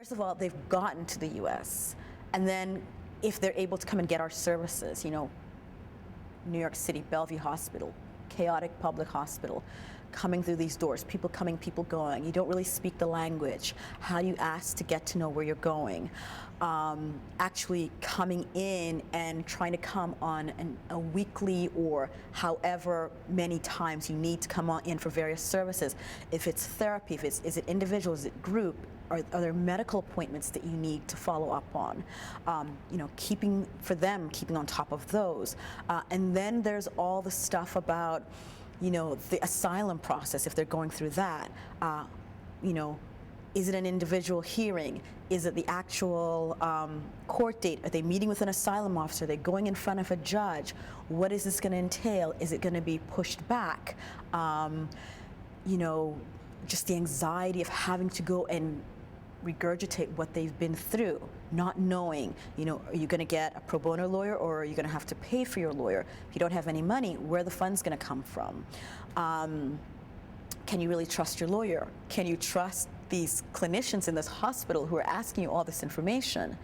First of all, they've gotten to the U.S., and then if they're able to come and get our services, you know, New York City, Bellevue Hospital, chaotic public hospital, coming through these doors, people coming, people going. You don't really speak the language. How do you ask to get to know where you're going? Actually coming in and trying to come on a weekly or however many times you need to come on in for various services. If it's therapy, is it individual, is it group? Are there medical appointments that you need to follow up on? You know, keeping on top of those. And then there's all the stuff about, you know, the asylum process, if they're going through that. You know, is it an individual hearing? Is it the actual court date? Are they meeting with an asylum officer? Are they going in front of a judge? What is this going to entail? Is it going to be pushed back? You know, just the anxiety of having to go and regurgitate what they've been through, not knowing, you know, are you going to get a pro bono lawyer or are you going to have to pay for your lawyer? If you don't have any money, where are the funds going to come from? Can you really trust your lawyer? Can you trust these clinicians in this hospital who are asking you all this information?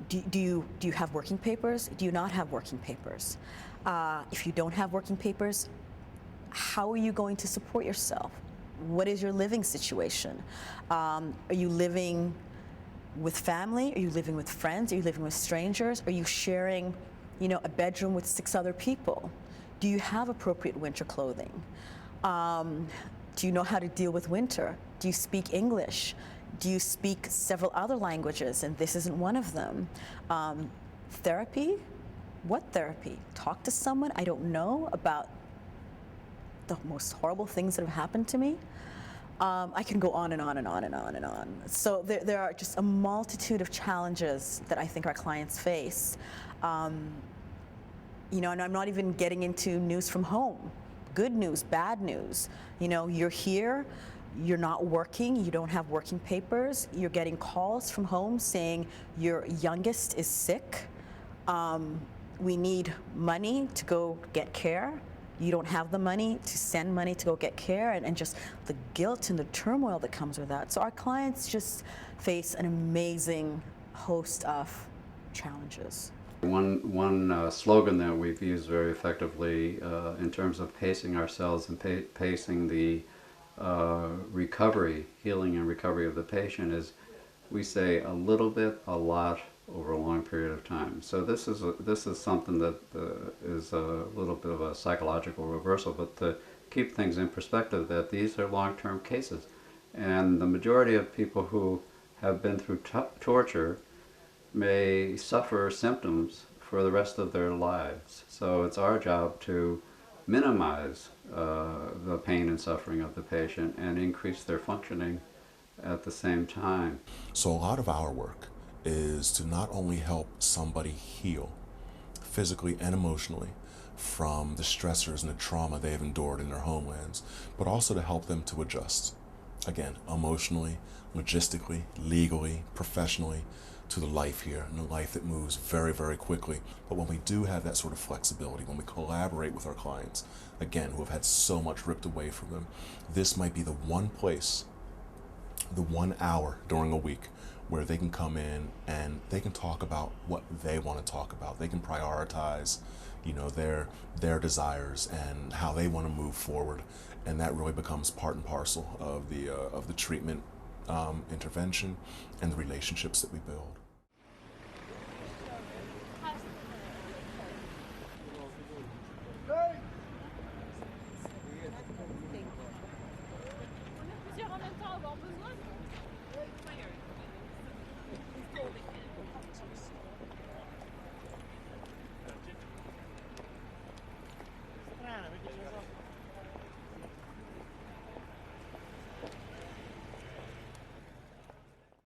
Do you have working papers? Do you not have working papers? If you don't have working papers, how are you going to support yourself? What is your living situation? Are you living with family? Are you living with friends? Are you living with strangers? Are you sharing, you know, a bedroom with 6 other people? Do you have appropriate winter clothing? Do you know how to deal with winter? Do you speak English? Do you speak several other languages? And this isn't one of them. Therapy? What therapy? Talk to someone I don't know about the most horrible things that have happened to me. I can go on and on and on and on and on. So there are just a multitude of challenges that I think our clients face. You know, and I'm not even getting into news from home. Good news, bad news. You know, you're here, you're not working, you don't have working papers, you're getting calls from home saying your youngest is sick. We need money to go get care. You don't have the money to send money to go get care, and just the guilt and the turmoil that comes with that. So our clients just face an amazing host of challenges. One slogan that we've used very effectively in terms of pacing ourselves and pacing the recovery, healing and recovery of the patient is, we say a little bit, a lot, over a long period of time. So this is something that is a little bit of a psychological reversal, but to keep things in perspective, that these are long-term cases, and the majority of people who have been through torture may suffer symptoms for the rest of their lives. So it's our job to minimize the pain and suffering of the patient and increase their functioning at the same time. So a lot of our work is to not only help somebody heal physically and emotionally from the stressors and the trauma they have endured in their homelands, but also to help them to adjust, again, emotionally, logistically, legally, professionally, to the life here, and a life that moves very, very quickly. But when we do have that sort of flexibility, when we collaborate with our clients, again, who have had so much ripped away from them, this might be the one place, the 1 hour during a week where they can come in and they can talk about what they want to talk about. They can prioritize, you know, their desires and how they want to move forward, and that really becomes part and parcel of the treatment intervention and the relationships that we build. En même temps avoir besoin.